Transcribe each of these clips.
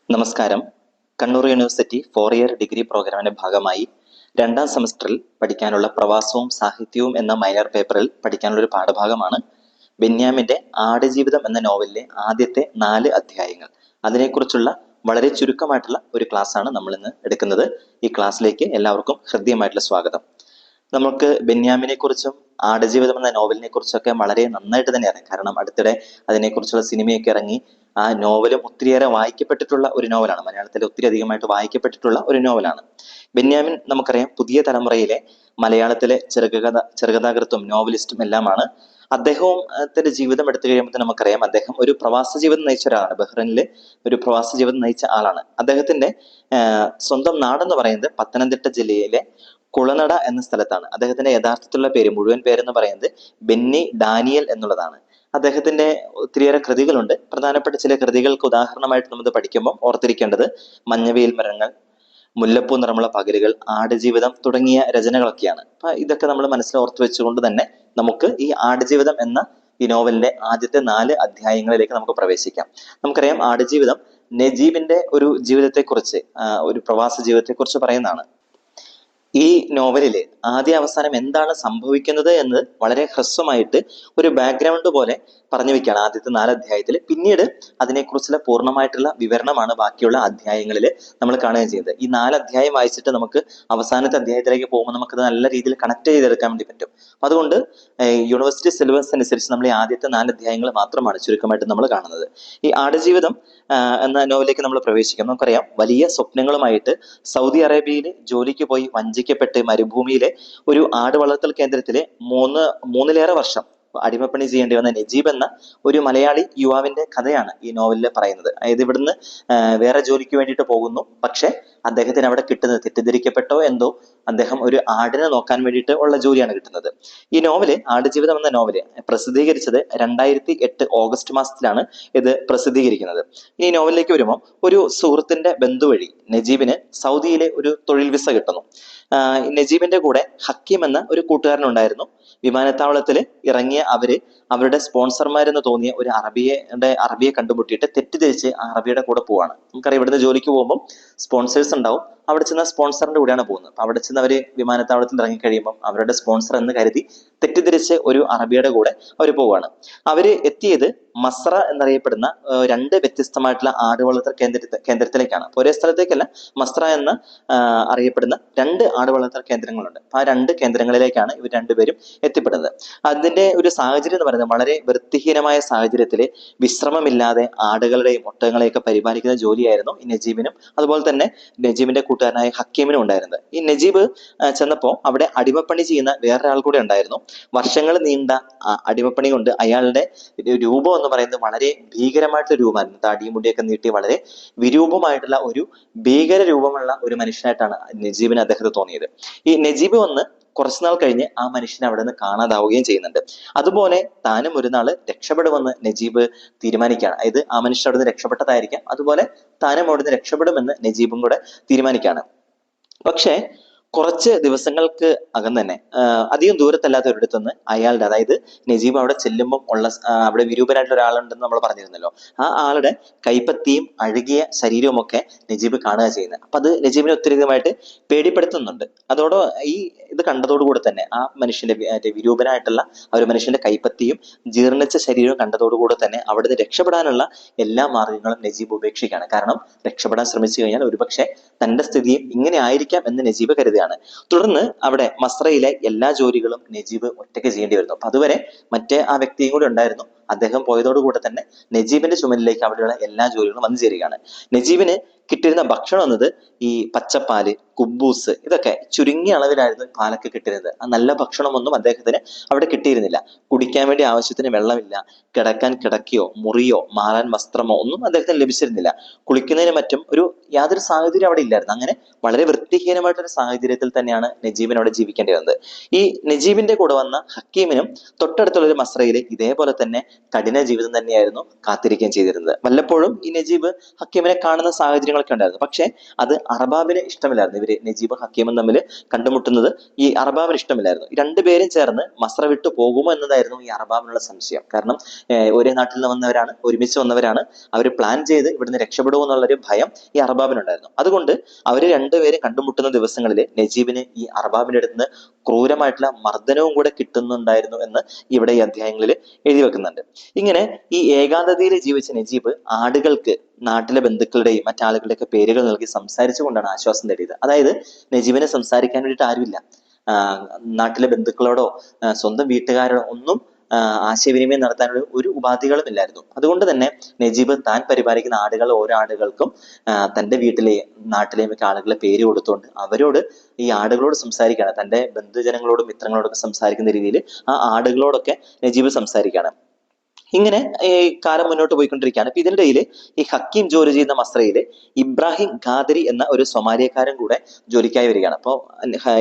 നമസ്കാരം. Kannur university 4 year degree പ്രോഗ്രാമിന്റെ ഭാഗമായി 2ാം സെമസ്റ്ററിൽ പഠിക്കാനുള്ള പ്രവാസവും സാഹിത്യവും എന്ന മൈനർ പേപ്പറിൽ പഠിക്കാനുള്ള ഒരു പാഠഭാഗമാണ് ബെന്യാമിന്റെ ആടുജീവിതം എന്ന നോവലിലെ ആദ്യത്തെ 4 അധ്യായങ്ങൾ. അതിനെക്കുറിച്ചുള്ള വളരെ ചുരുക്കമായിട്ടുള്ള ഒരു ക്ലാസ് ആണ് നമ്മൾ ഇന്ന് എടുക്കുന്നത്. ഈ ക്ലാസ്സിലേക്ക് എല്ലാവർക്കും ഹൃദ്യമായിട്ടുള്ള സ്വാഗതം. നമുക്ക് ബെന്യാമിനെ കുറിച്ചും ആടുജീവിതം എന്ന നോവലിനെ കുറിച്ചൊക്കെ വളരെ നന്നായിട്ട് തന്നെ അറിയാം. കാരണം അടുത്തിടെ അതിനെക്കുറിച്ചുള്ള സിനിമയൊക്കെ ഇറങ്ങി. ആ നോവലും ഒത്തിരിയേറെ വായിക്കപ്പെട്ടിട്ടുള്ള ഒരു നോവലാണ്. മലയാളത്തിൽ ഒത്തിരി അധികമായിട്ട് വായിക്കപ്പെട്ടിട്ടുള്ള ഒരു നോവലാണ് ബെന്യാമിൻ. നമുക്കറിയാം, പുതിയ തലമുറയിലെ മലയാളത്തിലെ ചെറുകഥാകൃത്തും നോവലിസ്റ്റും എല്ലാമാണ്. അദ്ദേഹത്തിന്റെ ജീവിതം എടുത്തു കഴിയുമ്പോൾ നമുക്കറിയാം, അദ്ദേഹം ഒരു പ്രവാസ ജീവിതം നയിച്ച ഒരാളാണ്. ബഹ്റൈനിൽ ഒരു പ്രവാസ ജീവിതം നയിച്ച ആളാണ്. അദ്ദേഹത്തിന്റെ സ്വന്തം നാടെന്ന് പറയുന്നത് പത്തനംതിട്ട ജില്ലയിലെ കുളനട എന്ന സ്ഥലത്താണ്. അദ്ദേഹത്തിന്റെ യഥാർത്ഥത്തിലുള്ള പേര്, മുഴുവൻ പേരെന്ന് പറയുന്നത് ബെന്നി ഡാനിയൽ എന്നുള്ളതാണ്. അദ്ദേഹത്തിന്റെ ഒത്തിരിയേറെ കൃതികളുണ്ട്. പ്രധാനപ്പെട്ട ചില കൃതികൾക്ക് ഉദാഹരണമായിട്ട് നമ്മൾ പഠിക്കുമ്പോൾ ഓർത്തിരിക്കേണ്ടത് മഞ്ഞവെയിൽ മരങ്ങൾ, മുല്ലപ്പൂ നിറമുള്ള പകലുകൾ, ആടുജീവിതം തുടങ്ങിയ രചനകളൊക്കെയാണ്. അപ്പൊ ഇതൊക്കെ നമ്മൾ മനസ്സിൽ ഓർത്തു വെച്ചുകൊണ്ട് തന്നെ നമുക്ക് ഈ ആടുജീവിതം എന്ന ഈ നോവലിന്റെ ആദ്യത്തെ 4 അധ്യായങ്ങളിലേക്ക് നമുക്ക് പ്രവേശിക്കാം. നമുക്കറിയാം, ആടുജീവിതം നജീബിന്റെ ഒരു ജീവിതത്തെക്കുറിച്ച്, ഒരു പ്രവാസ ജീവിതത്തെക്കുറിച്ച് പറയുന്നതാണ്. ഈ നോവലില് ആദ്യ അവസാനം എന്താണ് സംഭവിക്കുന്നത് എന്ന് വളരെ ഹ്രസ്വമായിട്ട് ഒരു ബാക്ക്ഗ്രൗണ്ട് പോലെ പറഞ്ഞു വെക്കുകയാണ് ആദ്യത്തെ 4 അധ്യായത്തിൽ. പിന്നീട് അതിനെക്കുറിച്ചുള്ള പൂർണ്ണമായിട്ടുള്ള വിവരണമാണ് ബാക്കിയുള്ള അധ്യായങ്ങളിൽ നമ്മൾ കാണുകയും ചെയ്യുന്നത്. ഈ 4 അധ്യായം വായിച്ചിട്ട് നമുക്ക് അവസാനത്തെ അധ്യായത്തിലേക്ക് പോകുമ്പോൾ നമുക്കത് നല്ല രീതിയിൽ കണക്ട് ചെയ്തെടുക്കാൻ വേണ്ടി പറ്റും. അപ്പൊ അതുകൊണ്ട് യൂണിവേഴ്സിറ്റി സിലബസ് അനുസരിച്ച് നമ്മൾ ഈ ആദ്യത്തെ 4 അധ്യായങ്ങൾ മാത്രമാണ് ചുരുക്കമായിട്ട് നമ്മൾ കാണുന്നത്. ഈ ആടുജീവിതം എന്ന നോവലിലേക്ക് നമ്മൾ പ്രവേശിക്കാം. നമുക്കറിയാം, വലിയ സ്വപ്നങ്ങളുമായിട്ട് സൗദി അറേബ്യയിൽ ജോലിക്ക് പോയി വഞ്ചിക്കപ്പെട്ട് മരുഭൂമിയിലെ ഒരു ആട് വളർത്തൽ കേന്ദ്രത്തിലെ മൂന്നിലേറെ വർഷം അടിമപ്പണി ചെയ്യേണ്ടി വന്ന നജീബ് എന്ന ഒരു മലയാളി യുവാവിന്റെ കഥയാണ് ഈ നോവലിൽ പറയുന്നത്. അതായത് ഇവിടുന്ന് വേറെ ജോലിക്ക് വേണ്ടിയിട്ട് പോകുന്നു. പക്ഷെ അദ്ദേഹത്തിന് അവിടെ കിട്ടുന്നത്, തെറ്റിദ്ധരിക്കപ്പെട്ടോ എന്തോ, അദ്ദേഹം ഒരു ആടിനെ നോക്കാൻ വേണ്ടിയിട്ട് ഉള്ള ജോലിയാണ് കിട്ടുന്നത്. ഈ നോവല്, ആടുജീവിതം എന്ന നോവല് പ്രസിദ്ധീകരിച്ചത് 2008 ഓഗസ്റ്റ് മാസത്തിലാണ് ഇത് പ്രസിദ്ധീകരിക്കുന്നത്. ഈ നോവലിലേക്ക് വരുമ്പോൾ, ഒരു സുഹൃത്തിന്റെ ബന്ധു വഴി നജീബിന് സൗദിയിലെ ഒരു തൊഴിൽ വിസ കിട്ടുന്നു. നജീബിന്റെ കൂടെ ഹക്കീം എന്ന ഒരു കൂട്ടുകാരനുണ്ടായിരുന്നു. വിമാനത്താവളത്തിൽ ഇറങ്ങിയ അവരുടെ സ്പോൺസർമാരെന്ന് തോന്നിയ ഒരു അറബിയെ കണ്ടുമുട്ടിയിട്ട് തെറ്റിദ്ധരിച്ച് ആ അറബിയുടെ കൂടെ പോവാണ്. നമുക്കറിയാം, ഇവിടുന്ന് ജോലിക്ക് പോകുമ്പോൾ സ്പോൺസേഴ്സ് ഉണ്ടാവും. അവിടെ ചെന്ന സ്പോൺസറിന്റെ കൂടെയാണ് പോകുന്നത്. അപ്പൊ അവിടെ ചെന്ന് അവര് വിമാനത്താവളത്തിൽ ഇറങ്ങി കഴിയുമ്പോൾ അവരുടെ സ്പോൺസർ എന്ന് കരുതി തെറ്റിദ്ധരിച്ച് ഒരു അറബിയുടെ കൂടെ അവർ പോവാണ്. അവര് എത്തിയത് മസ്ര എന്നറിയപ്പെടുന്ന 2 വ്യത്യസ്തമായിട്ടുള്ള ആട് വളർത്തൽ കേന്ദ്രത്തിലേക്കാണ്. ഒരേ സ്ഥലത്തേക്കല്ല, മസ്ര എന്ന അറിയപ്പെടുന്ന 2 ആട് വളർത്തൽ കേന്ദ്രങ്ങളുണ്ട്. അപ്പൊ ആ 2 കേന്ദ്രങ്ങളിലേക്കാണ് ഇവർ രണ്ടുപേരും എത്തിപ്പെടുന്നത്. അതിന്റെ ഒരു സാഹചര്യം എന്ന് പറയുന്നത് വളരെ വൃത്തിഹീനമായ സാഹചര്യത്തില് വിശ്രമമില്ലാതെ ആടുകളുടെയും ഒട്ടകങ്ങളെയൊക്കെ പരിപാലിക്കുന്ന ജോലിയായിരുന്നു ഈ നജീബിനും അതുപോലെ തന്നെ നജീബിന്റെ കൂട്ടുകാരനായ ഹക്കീമിനും ഉണ്ടായിരുന്നത്. ഈ നജീബ് ചെന്നപ്പോ അവിടെ അടിമപ്പണി ചെയ്യുന്ന വേറൊരാൾ കൂടെ ഉണ്ടായിരുന്നു. വർഷങ്ങൾ നീണ്ട അടിമപ്പണി കൊണ്ട് അയാളുടെ രൂപം എന്ന് പറയുന്നത് വളരെ ഭീകരമായിട്ടുള്ള രൂപമായിരുന്നു. താടിയും മുടിയൊക്കെ നീട്ടി വളരെ വിരൂപമായിട്ടുള്ള ഒരു ഭീകര രൂപമുള്ള ഒരു മനുഷ്യനായിട്ടാണ് നജീബിന് അദ്ദേഹത്തെ തോന്നിയത്. ഈ നജീബ് വന്ന് കുറച്ചുനാൾ കഴിഞ്ഞ് ആ മനുഷ്യനെ അവിടെ നിന്ന് കാണാതാവുകയും ചെയ്യുന്നുണ്ട്. അതുപോലെ താനും ഒരു നാള് രക്ഷപ്പെടുമെന്ന് നജീബ് തീരുമാനിക്കുകയാണ്. അതായത് ആ മനുഷ്യൻ അവിടെ നിന്ന് രക്ഷപ്പെട്ടതായിരിക്കാം, അതുപോലെ താനും അവിടെ നിന്ന് രക്ഷപ്പെടുമെന്ന് നജീബും കൂടെ തീരുമാനിക്കുകയാണ്. പക്ഷേ കുറച്ച് ദിവസങ്ങൾക്ക് അകം തന്നെ, അധികം ദൂരത്തല്ലാത്ത ഒരിടത്തു നിന്ന് അയാളുടെ, അതായത് നജീബ് അവിടെ ചെല്ലുമ്പോൾ അവിടെ വിരൂപനായിട്ടുള്ള ഒരാളുണ്ടെന്ന് നമ്മൾ പറഞ്ഞിരുന്നല്ലോ, ആ ആളുടെ കൈപ്പത്തിയും അഴുകിയ ശരീരവും ഒക്കെ നജീബ് കാണുക ചെയ്യുന്നത്. അപ്പൊ അത് നജീബിനെ ഒത്തിരിതമായിട്ട് പേടിപ്പെടുത്തുന്നുണ്ട്. ഇത് കണ്ടതോടുകൂടി തന്നെ ആ മനുഷ്യന്റെ വിരൂപനായിട്ടുള്ള ആ ഒരു മനുഷ്യന്റെ കൈപ്പത്തിയും ജീർണിച്ച ശരീരവും കണ്ടതോടുകൂടി തന്നെ അവിടുന്ന് രക്ഷപ്പെടാനുള്ള എല്ലാ മാർഗങ്ങളും നജീബ് ഉപേക്ഷിക്കുകയാണ്. കാരണം രക്ഷപ്പെടാൻ ശ്രമിച്ചു കഴിഞ്ഞാൽ ഒരുപക്ഷെ തന്റെ സ്ഥിതിയും ഇങ്ങനെ ആയിരിക്കാം എന്ന് നജീബ് കരുതുകയാണ്. തുടർന്ന് അവിടെ മസ്രയിലെ എല്ലാ ജോലികളും നജീബ് ഒറ്റയ്ക്ക് ചെയ്യേണ്ടി വരുന്നു. അപ്പൊ അതുവരെ മറ്റേ ആ വ്യക്തിയും കൂടി ഉണ്ടായിരുന്നു. അദ്ദേഹം പോയതോടുകൂടെ തന്നെ നജീബിന്റെ ചുമലിലേക്ക് അവിടെയുള്ള എല്ലാ ജോലികളും വന്നു ചേരുകയാണ്. നജീബിന് കിട്ടിയിരുന്ന ഭക്ഷണം എന്നത് ഈ പച്ചപ്പാല്, കുബൂസ്, ഇതൊക്കെ ചുരുങ്ങിയ അളവിലായിരുന്നു പാലൊക്കെ കിട്ടിയിരുന്നത്. ആ നല്ല ഭക്ഷണമൊന്നും അദ്ദേഹത്തിന് അവിടെ കിട്ടിയിരുന്നില്ല. കുടിക്കാൻ വേണ്ടി ആവശ്യത്തിന് വെള്ളമില്ല, കിടക്കാൻ കിടക്കയോ മുറിയോ മാറാൻ വസ്ത്രമോ ഒന്നും അദ്ദേഹത്തിന് ലഭിച്ചിരുന്നില്ല. കുളിക്കുന്നതിന് മറ്റും യാതൊരു സാഹചര്യം അവിടെ ഇല്ലായിരുന്നു. അങ്ങനെ വളരെ വൃത്തിഹീനമായിട്ടൊരു സാഹചര്യത്തിൽ തന്നെയാണ് നജീബിന് അവിടെ ജീവിക്കേണ്ടി വന്നത്. ഈ നജീബിന്റെ കൂടെ വന്ന ഹക്കീമിനും തൊട്ടടുത്തുള്ള ഒരു മസ്രയിൽ ഇതേപോലെ തന്നെ കഠിന ജീവിതം തന്നെയായിരുന്നു കാത്തിരിക്കുകയും ചെയ്തിരുന്നത്. വല്ലപ്പോഴും ഈ നജീബ് ഹക്കീമിനെ കാണുന്ന സാഹചര്യങ്ങൾ കാര്യങ്ങളൊക്കെ ഉണ്ടായിരുന്നു. പക്ഷെ അത് അർബാബിന് ഇഷ്ടമില്ലായിരുന്നു. ഇവര് നജീബും ഹക്കീമും തമ്മിൽ കണ്ടുമുട്ടുന്നത് ഈ അർബാബിന് ഇഷ്ടമില്ലായിരുന്നു. രണ്ടുപേരും ചേർന്ന് മസ്ര വിട്ടു പോകുമോ എന്നതായിരുന്നു ഈ അർബാബിനുള്ള സംശയം. കാരണം ഒരേ നാട്ടിൽ നിന്ന് വന്നവരാണ്, ഒരുമിച്ച് വന്നവരാണ്, അവർ പ്ലാൻ ചെയ്ത് ഇവിടുന്ന് രക്ഷപ്പെടുമോ എന്നുള്ളൊരു ഭയം ഈ അർബാബിനുണ്ടായിരുന്നു. അതുകൊണ്ട് അവര് രണ്ടുപേരും കണ്ടുമുട്ടുന്ന ദിവസങ്ങളിൽ നജീബിന് ഈ അർബാബിന്റെ അടുത്ത് നിന്ന് ക്രൂരമായിട്ടുള്ള മർദ്ദനവും കൂടെ കിട്ടുന്നുണ്ടായിരുന്നു എന്ന് ഇവിടെ ഈ അധ്യായങ്ങളിൽ എഴുതി വെക്കുന്നുണ്ട്. ഇങ്ങനെ ഈ ഏകാന്തതയിൽ ജീവിച്ച നജീബ് ആടുകൾക്ക് നാട്ടിലെ ബന്ധുക്കളുടെയും മറ്റാളുകളുടെയൊക്കെ പേരുകൾ നൽകി സംസാരിച്ചുകൊണ്ടാണ് ആശ്വാസം തേടിയത്. അതായത് നജീബിനെ സംസാരിക്കാൻ വേണ്ടിയിട്ട് ആരുമില്ല, നാട്ടിലെ ബന്ധുക്കളോടോ സ്വന്തം വീട്ടുകാരോടോ ഒന്നും ആശയവിനിമയം നടത്താനുള്ള ഒരു ഉപാധികളും ഇല്ലായിരുന്നു. അതുകൊണ്ട് തന്നെ നജീബ് താൻ പരിപാലിക്കുന്ന ആടുകൾ ഓരോ ആടുകൾക്കും തന്റെ വീട്ടിലെ നാട്ടിലെയും ഒക്കെ ആളുകളെ പേര് കൊടുത്തുകൊണ്ട് അവരോട് ഈ ആടുകളോട് സംസാരിക്കുകയാണ്. തന്റെ ബന്ധുജനങ്ങളോടും മിത്രങ്ങളോടൊക്കെ സംസാരിക്കുന്ന രീതിയിൽ ആ ആടുകളോടൊക്കെ നജീബ് സംസാരിക്കുകയാണ്. ഇങ്ങനെ ഈ കാലം മുന്നോട്ട് പോയിക്കൊണ്ടിരിക്കുകയാണ്. ഇപ്പൊ ഇതിന്റെ ഇടയിൽ ഈ ഹക്കീം ജോലി ചെയ്യുന്ന മസ്രയില് ഇബ്രാഹിം ഖാദരി എന്ന ഒരു സൊമാലിയക്കാരൻ കൂടെ ജോലിക്കായി വരികയാണ്. അപ്പോൾ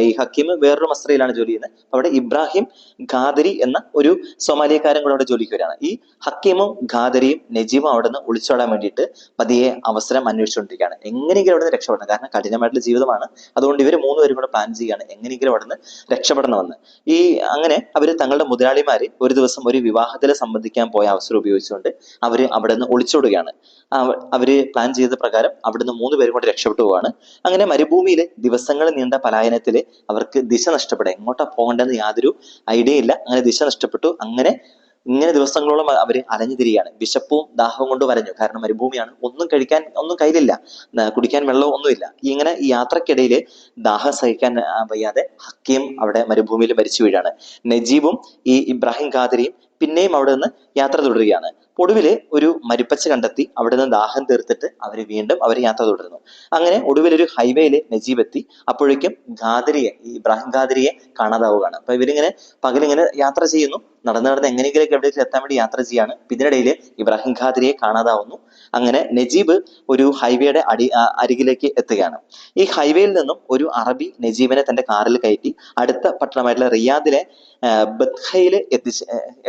ഈ ഹക്കീം വേറൊരു മസ്രയിലാണ് ജോലി ചെയ്യുന്നത്. അവിടെ ഇബ്രാഹിം ഖാദരി എന്ന ഒരു സൊമാലിയക്കാരൻ കൂടെ അവിടെ ജോലിക്ക് വരികയാണ്. ഈ ഹക്കീമും ഖാദരിയും നജീബും അവിടെ നിന്ന് ഒളിച്ചോടാൻ വേണ്ടിയിട്ട് പതിയെ അവസരം അന്വേഷിച്ചുകൊണ്ടിരിക്കുകയാണ്. എങ്ങനെയെങ്കിലും അവിടെ നിന്ന് രക്ഷപ്പെടണം. കാരണം കഠിനമായിട്ടുള്ള ജീവിതമാണ്. അതുകൊണ്ട് ഇവർ മൂന്നുപേരും കൂടെ പ്ലാൻ ചെയ്യുകയാണ് എങ്ങനെയെങ്കിലും അവിടെ നിന്ന് രക്ഷപ്പെടണമെന്ന്. അങ്ങനെ അവര് തങ്ങളുടെ മുതലാളിമാര് ഒരു ദിവസം ഒരു വിവാഹത്തിൽ സംബന്ധിക്കാൻ പോയ അവസരം ഉപയോഗിച്ചുകൊണ്ട് അവര് അവിടെ നിന്ന് ഒളിച്ചോടുകയാണ്. അവര് പ്ലാൻ ചെയ്ത പ്രകാരം അവിടുന്ന് മൂന്നുപേരും കൊണ്ട് രക്ഷപ്പെട്ടു പോവാണ്. അങ്ങനെ മരുഭൂമിയിൽ ദിവസങ്ങൾ നീണ്ട പലായനത്തില് അവർക്ക് ദിശ നഷ്ടപ്പെടുക, എങ്ങോട്ടാ പോകേണ്ടതെന്ന് യാതൊരു ഐഡിയ ഇല്ല. അങ്ങനെ ദിശ നഷ്ടപ്പെട്ടു. ഇങ്ങനെ ദിവസങ്ങളോളം അവര് അലഞ്ഞു തിരിയാണ്. വിശപ്പും ദാഹവും കൊണ്ട് വരഞ്ഞു. കാരണം മരുഭൂമിയാണ്, ഒന്നും കഴിക്കാൻ ഒന്നും കയ്യിലില്ല, കുടിക്കാൻ വെള്ളവും ഒന്നുമില്ല. ഇങ്ങനെ ഈ യാത്രക്കിടയിൽ ദാഹം സഹിക്കാൻ വയ്യാതെ ഹക്കീം അവിടെ മരുഭൂമിയിൽ മരിച്ചു വീഴാണ്. നജീബും ഈ ഇബ്രാഹിം ഖാദരിയും പിന്നെയും അവിടെ നിന്ന് യാത്ര തുടരുകയാണ്. ഒടുവില് ഒരു മരുപ്പച്ച കണ്ടെത്തി അവിടെ നിന്ന് ദാഹം തീർത്തിട്ട് അവർ യാത്ര തുടരുന്നു. അങ്ങനെ ഒടുവിൽ ഒരു ഹൈവേയിൽ നജീബ് എത്തി. അപ്പോഴേക്കും ഈ ഇബ്രാഹിം ഖാദരിയെ കാണാതാവുകയാണ്. അപ്പൊ ഇവരിങ്ങനെ പകലിങ്ങനെ യാത്ര ചെയ്യുന്നു, നടന്ന് എങ്ങനെയെങ്കിലും എവിടേക്ക് എത്താൻ വേണ്ടി യാത്ര ചെയ്യാണ്. ഇതിനിടയിൽ ഇബ്രാഹിം ഖാദരിയെ കാണാതാവുന്നു. അങ്ങനെ നജീബ് ഒരു ഹൈവേയുടെ അരികിലേക്ക് എത്തുകയാണ്. ഈ ഹൈവേയിൽ നിന്നും ഒരു അറബി നജീബിനെ തന്റെ കാറിൽ കയറ്റി അടുത്ത പട്ടണമായിട്ടുള്ള റിയാദിലെ ബത്ഖയിൽ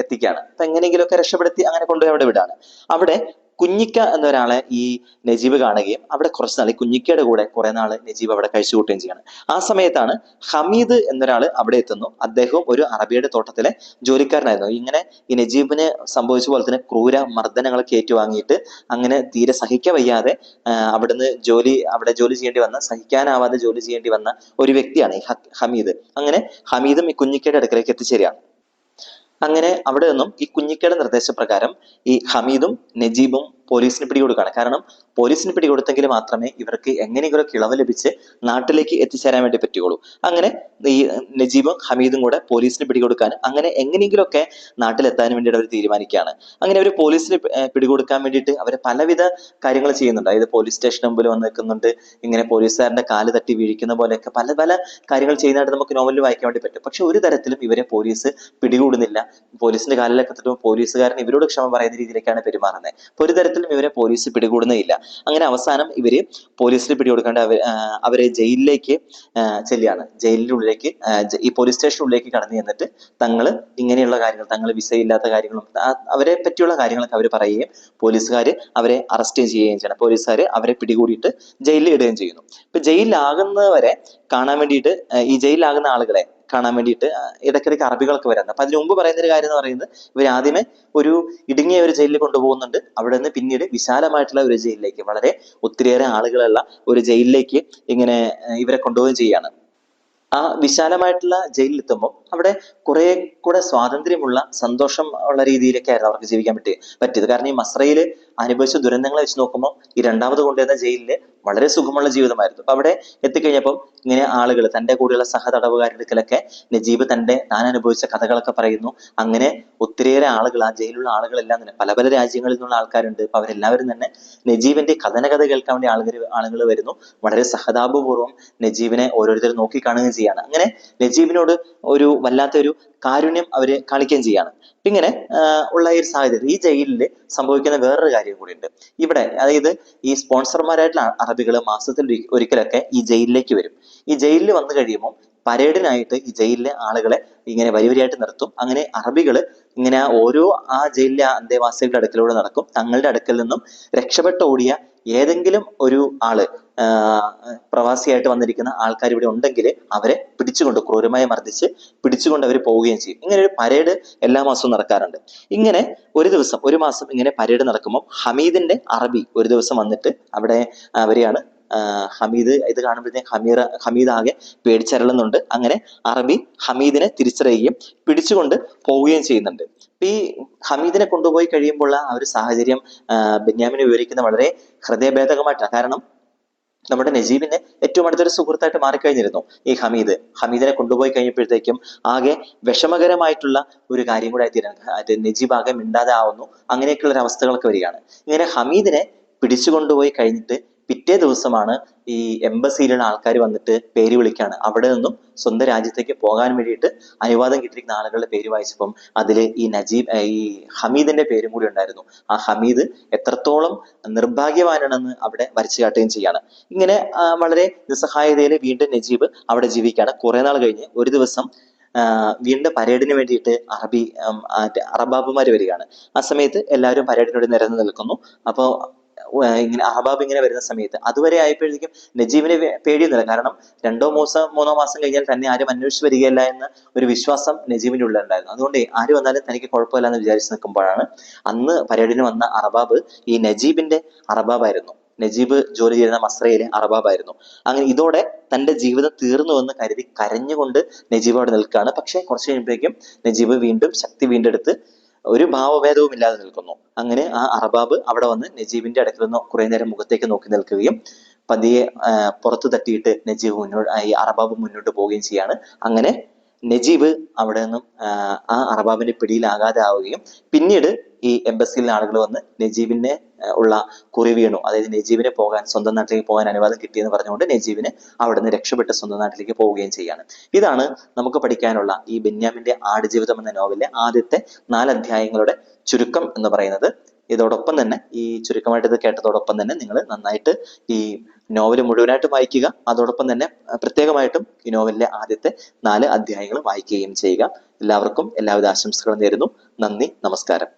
എത്തിക്കുകയാണ്. അപ്പൊ എങ്ങനെയെങ്കിലുമൊക്കെ രക്ഷപ്പെടുത്തി അങ്ങനെ കൊണ്ടുപോയി അവിടെ വിടാണ്. അവിടെ കുഞ്ഞിക്ക എന്നൊരാളെ ഈ നജീബ് കാണുകയും അവിടെ കുറച്ച് നാൾ ഈ കുഞ്ഞിക്കയുടെ കൂടെ കുറെ നാള് നജീബ് അവിടെ കഴിച്ചു കൂട്ടുകയും ചെയ്യാണ്. ആ സമയത്താണ് ഹമീദ് എന്നൊരാൾ അവിടെ എത്തുന്നു. അദ്ദേഹവും ഒരു അറബിയുടെ തോട്ടത്തിലെ ജോലിക്കാരനായിരുന്നു. ഇങ്ങനെ ഈ നജീബിന് സംഭവിച്ച പോലെ തന്നെ ക്രൂര മർദ്ദനങ്ങളൊക്കെ ഏറ്റുവാങ്ങിയിട്ട് അങ്ങനെ തീരെ സഹിക്കവയ്യാതെ അവിടെ ജോലി ചെയ്യേണ്ടി വന്ന, സഹിക്കാനാവാതെ ജോലി ചെയ്യേണ്ടി വന്ന ഒരു വ്യക്തിയാണ് ഈ ഹമീദ്. അങ്ങനെ ഹമീദും ഈ കുഞ്ഞിക്കയുടെ അടുക്കലേക്ക് എത്തിച്ചേരുകയാണ്. അങ്ങനെ അവിടെ നിന്നും ഈ കുഞ്ഞിക്കയുടെ നിർദ്ദേശപ്രകാരം ഈ ഹമീദും നജീബും പോലീസിന് പിടികൊടുക്കുകയാണ്. കാരണം പോലീസിന് പിടികൊടുത്തെങ്കിൽ മാത്രമേ ഇവർക്ക് എങ്ങനെയെങ്കിലും ഇളവ് ലഭിച്ച് നാട്ടിലേക്ക് എത്തിച്ചേരാൻ വേണ്ടി പറ്റുകയുള്ളൂ. അങ്ങനെ ഈ നജീബും ഹമീദും കൂടെ പോലീസിന് പിടികൊടുക്കാനും അങ്ങനെ എങ്ങനെയെങ്കിലുമൊക്കെ നാട്ടിലെത്താൻ വേണ്ടിയിട്ട് അവർ തീരുമാനിക്കുകയാണ്. അങ്ങനെ അവർ പോലീസിന് പിടികൊടുക്കാൻ വേണ്ടിയിട്ട് അവർ പലവിധ കാര്യങ്ങൾ ചെയ്യുന്നുണ്ട്. അതായത് പോലീസ് സ്റ്റേഷന് മുമ്പിൽ വന്ന് നിൽക്കുന്നുണ്ട്, ഇങ്ങനെ പോലീസുകാരന്റെ കാല് തട്ടി വീഴിക്കുന്ന പോലെയൊക്കെ പല പല കാര്യങ്ങൾ ചെയ്യുന്നതായിട്ട് നമുക്ക് നോവലിൽ വായിക്കാൻ വേണ്ടി പറ്റും. പക്ഷെ ഒരു തരത്തിലും ഇവരെ പോലീസ് പിടികൂടുന്നില്ല. പോലീസിന്റെ കാലിലൊക്കെ തട്ടുമ്പോൾ പോലീസുകാരൻ ഇവരോട് ക്ഷമ പറയുന്ന രീതിയിലേക്കാണ് പെരുമാറുന്നത്. ഒരു തരത്തിലും ഇവരെ പോലീസ് പിടികൂടുന്നേയില്ല. അങ്ങനെ അവസാനം ഇവര് പോലീസിന് പിടികൊടുക്കാണ്ട് അവരെ ജയിലിലേക്ക് ചെല്ലുകയാണ്. ജയിലിന്റെ ഉള്ളിലേക്ക് ഈ പോലീസ് സ്റ്റേഷനുള്ളിലേക്ക് കടന്നു ചെന്നിട്ട് തങ്ങൾ ഇങ്ങനെയുള്ള കാര്യങ്ങൾ, തങ്ങൾ വിസയില്ലാത്ത കാര്യങ്ങളും അവരെ പറ്റിയുള്ള കാര്യങ്ങളൊക്കെ അവർ പറയുകയും പോലീസുകാർ അവരെ അറസ്റ്റ് ചെയ്യുകയും ചെയ്യണം. പോലീസുകാർ അവരെ പിടികൂടിയിട്ട് ജയിലിൽ ഇടുകയും ചെയ്യുന്നു. ഇപ്പൊ ജയിലിലാകുന്നവരെ കാണാൻ വേണ്ടിയിട്ട്, ഈ ജയിലിലാകുന്ന ആളുകളെ കാണാൻ വേണ്ടിയിട്ട് ഇടയ്ക്കിടയ്ക്ക് അറബികളൊക്കെ വരുന്നത്. അപ്പൊ അതിനു മുമ്പ് പറയുന്ന ഒരു കാര്യം എന്ന് പറയുന്നത്, ഇവർ ആദ്യമേ ഒരു ഇടുങ്ങിയ ഒരു ജയിലിൽ കൊണ്ടുപോകുന്നുണ്ട്. അവിടെ നിന്ന് പിന്നീട് വിശാലമായിട്ടുള്ള ഒരു ജയിലിലേക്ക്, വളരെ ഒത്തിരിയേറെ ആളുകളുള്ള ഒരു ജയിലിലേക്ക് ഇങ്ങനെ ഇവരെ കൊണ്ടുപോവുകയും ചെയ്യാണ്. ആ വിശാലമായിട്ടുള്ള ജയിലിൽ എത്തുമ്പോൾ അവിടെ കുറെ കൂടെ സ്വാതന്ത്ര്യമുള്ള, സന്തോഷം ഉള്ള രീതിയിലേക്കായിരുന്നു അവർക്ക് ജീവിക്കാൻ പറ്റിയത്. കാരണം ഈ മസ്രയിൽ അനുഭവിച്ച ദുരന്തങ്ങളെ വെച്ച് നോക്കുമ്പോൾ ഈ രണ്ടാമത് കൊണ്ടുവന്ന ജയിലില് വളരെ സുഖമുള്ള ജീവിതമായിരുന്നു. അപ്പൊ അവിടെ എത്തിക്കഴിഞ്ഞപ്പോൾ ഇങ്ങനെ ആളുകൾ, തന്റെ കൂടെയുള്ള സഹതടവുകാരുടെ അടുക്കലൊക്കെ നജീബ് താൻ അനുഭവിച്ച കഥകളൊക്കെ പറയുന്നു. അങ്ങനെ ഒത്തിരിയേറെ ആളുകൾ, ആ ജയിലുള്ള ആളുകളെല്ലാം തന്നെ പല പല രാജ്യങ്ങളിൽ നിന്നുള്ള ആൾക്കാരുണ്ട്. അപ്പൊ അവരെല്ലാവരും തന്നെ നജീബിന്റെ കഥ കേൾക്കാൻ വേണ്ടി ആളുകൾ വരുന്നു. വളരെ സഹതാപപൂർവ്വം നജീബിനെ ഓരോരുത്തർ നോക്കിക്കാണുകയും ചെയ്യാണ്. അങ്ങനെ നജീബിനോട് ഒരു വല്ലാത്തൊരു കാരുണ്യം അവര് കാണിക്കുകയും ചെയ്യാണ്. ഇങ്ങനെ ഉള്ള ഈ ഒരു സാഹചര്യം ഈ ജയിലിൽ സംഭവിക്കുന്ന വേറൊരു കാര്യം കൂടിയുണ്ട്. ഇവിടെ അതായത് ഈ സ്പോൺസർമാരായിട്ടുള്ള അറബികൾ മാസത്തിൽ ഒരിക്കലൊക്കെ ഈ ജയിലിലേക്ക് വരും. ഈ ജയിലിൽ വന്നു കഴിയുമ്പോൾ പരേഡിനായിട്ട് ഈ ജയിലിലെ ആളുകളെ ഇങ്ങനെ വരിവരിയായിട്ട് നിർത്തും. അങ്ങനെ അറബികൾ ഇങ്ങനെ ആ ജയിലിലെ അന്തേവാസികളുടെ അടുക്കലൂടെ നടക്കും. തങ്ങളുടെ അടുക്കൽ നിന്നും രക്ഷപ്പെട്ടോടിയ ഏതെങ്കിലും ഒരു ആള് പ്രവാസിയായിട്ട് വന്നിരിക്കുന്ന ആൾക്കാർ ഇവിടെ ഉണ്ടെങ്കിൽ അവരെ പിടിച്ചുകൊണ്ട് ക്രൂരമായി മർദ്ദിച്ച് പിടിച്ചുകൊണ്ട് അവർ പോവുകയും ചെയ്യും. ഇങ്ങനെ ഒരു പരേഡ് എല്ലാ മാസവും നടക്കാറുണ്ട്. ഇങ്ങനെ ഒരു മാസം ഇങ്ങനെ പരേഡ് നടക്കുമ്പോൾ ഹമീദിന്റെ അറബി ഒരു ദിവസം വന്നിട്ട് അവിടെ വരികയാണ്. ഹമീദ് ഇത് കാണുമ്പോഴത്തേക്ക് ഹമീദ് ആകെ പേടിച്ചരളുന്നുണ്ട്. അങ്ങനെ അറബി ഹമീദിനെ തിരിച്ചറിയുകയും പിടിച്ചുകൊണ്ട് പോവുകയും ചെയ്യുന്നുണ്ട്. ഈ ഹമീദിനെ കൊണ്ടുപോയി കഴിയുമ്പോൾ ആ ഒരു സാഹചര്യം ബെന്യാമിനെ വിവരിക്കുന്ന വളരെ ഹൃദയഭേദകമായിട്ടാണ്. കാരണം നമ്മുടെ നജീബിന്റെ ഏറ്റവും അടുത്തൊരു സുഹൃത്തായിട്ട് മാറിക്കഴിഞ്ഞിരുന്നു ഈ ഹമീദിനെ കൊണ്ടുപോയി കഴിഞ്ഞപ്പോഴത്തേക്കും ആകെ വിഷമകരമായിട്ടുള്ള ഒരു കാര്യം കൂടെ ആയിത്തീരുന്നു. നജീബ് ആകെ മിണ്ടാതെ ആവുന്നു. അങ്ങനെയൊക്കെയുള്ള ഒരു അവസ്ഥകളൊക്കെ വരികയാണ്. ഇങ്ങനെ ഹമീദിനെ പിടിച്ചുകൊണ്ടുപോയി കഴിഞ്ഞിട്ട് പിറ്റേ ദിവസമാണ് ഈ എംബസിയിലുള്ള ആൾക്കാർ വന്നിട്ട് പേര് വിളിക്കാണ്. അവിടെ നിന്നും സ്വന്തം രാജ്യത്തേക്ക് പോകാൻ വേണ്ടിയിട്ട് അനുവാദം കിട്ടിയിരിക്കുന്ന ആളുകളുടെ പേര് വായിച്ചപ്പം അതിൽ ഈ ഹമീദിന്റെ പേരും കൂടി ഉണ്ടായിരുന്നു. ആ ഹമീദ് എത്രത്തോളം നിർഭാഗ്യവാനാണെന്ന് അവിടെ വരച്ചു കാട്ടുകയും ചെയ്യാണ്. ഇങ്ങനെ വളരെ നിസ്സഹായതയിൽ വീണ്ടും നജീബ് അവിടെ ജീവിക്കുകയാണ്. കുറെ നാൾ കഴിഞ്ഞ് ഒരു ദിവസം വീണ്ടും പരേഡിന് വേണ്ടിയിട്ട് അറബാബുമാർ വരികയാണ്. ആ സമയത്ത് എല്ലാവരും പരേഡിനോട് നിരന്ന് നിൽക്കുന്നു. അപ്പോൾ ഇങ്ങനെ അഹബാബ് ഇങ്ങനെ വരുന്ന സമയത്ത് അതുവരെ ആയപ്പോഴേക്കും നജീബിന് പേടിയൊന്നുമില്ല. കാരണം 2-3 മാസം കഴിഞ്ഞാൽ തന്നെ ആരും അന്വേഷിച്ച് വരികയല്ല എന്ന ഒരു വിശ്വാസം നജീബിന്റെ ഉള്ളിലുണ്ടായിരുന്നു. അതുകൊണ്ട് ആര് വന്നാലും തനിക്ക് കുഴപ്പമില്ല എന്ന് വിചാരിച്ച് നിൽക്കുമ്പോഴാണ് അന്ന് പരേഡിന് വന്ന അറബാബ് ഈ നജീബിന്റെ അറബാബായിരുന്നു. നജീബ് ജോലി ചെയ്യുന്ന മസ്രയിലെ അറബാബായിരുന്നു. അങ്ങനെ ഇതോടെ തന്റെ ജീവിതം തീർന്നു എന്ന് കരുതി കരഞ്ഞുകൊണ്ട് നജീബ് അവിടെ നിൽക്കുകയാണ്. പക്ഷെ കുറച്ച് കഴിയുമ്പോഴേക്കും നജീബ് വീണ്ടും ശക്തി വീണ്ടെടുത്ത് ഒരു ഭാവഭേദവും ഇല്ലാതെ നിൽക്കുന്നു. അങ്ങനെ ആ അറബാബ് അവിടെ വന്ന് നജീബിന്റെ അടുക്കൽ നിന്ന് കുറെ നേരം മുഖത്തേക്ക് നോക്കി നിൽക്കുകയും പതിയെ പുറത്തു തട്ടിയിട്ട് ഈ അറബാബ് മുന്നോട്ട് പോവുകയും ചെയ്യാണ്. അങ്ങനെ നജീബ് അവിടെ നിന്നും ആ അറബാബിന്റെ പിടിയിലാകാതെ ആവുകയും പിന്നീട് ഈ എംബസിയിലെ ആളുകൾ വന്ന് നജീബിനെ ഉള്ള കുറി വീണു. അതായത് നജീബിനെ സ്വന്തം നാട്ടിലേക്ക് പോകാൻ അനുവാദം കിട്ടിയെന്ന് പറഞ്ഞുകൊണ്ട് നജീബിനെ അവിടെ നിന്ന് രക്ഷപ്പെട്ട് സ്വന്തം നാട്ടിലേക്ക് പോവുകയും ചെയ്യാണ്. ഇതാണ് നമുക്ക് പഠിക്കാനുള്ള ഈ ബെന്യാമിന്റെ ആടുജീവിതം എന്ന നോവലിലെ ആദ്യത്തെ 4 അധ്യായങ്ങളുടെ ചുരുക്കം എന്ന് പറയുന്നത്. ഇതോടൊപ്പം തന്നെ ഈ ചുരുക്കമായിട്ട് ഇത് കേട്ടതോടൊപ്പം തന്നെ നിങ്ങൾ നന്നായിട്ട് ഈ നോവൽ മുഴുവനായിട്ട് വായിക്കുക. അതോടൊപ്പം തന്നെ പ്രത്യേകമായിട്ടും ഈ നോവലിലെ ആദ്യത്തെ 4 അധ്യായങ്ങൾ വായിക്കുകയും ചെയ്യുക. എല്ലാവർക്കും എല്ലാവിധ ആശംസകളും നേരുന്നു. നന്ദി, നമസ്കാരം.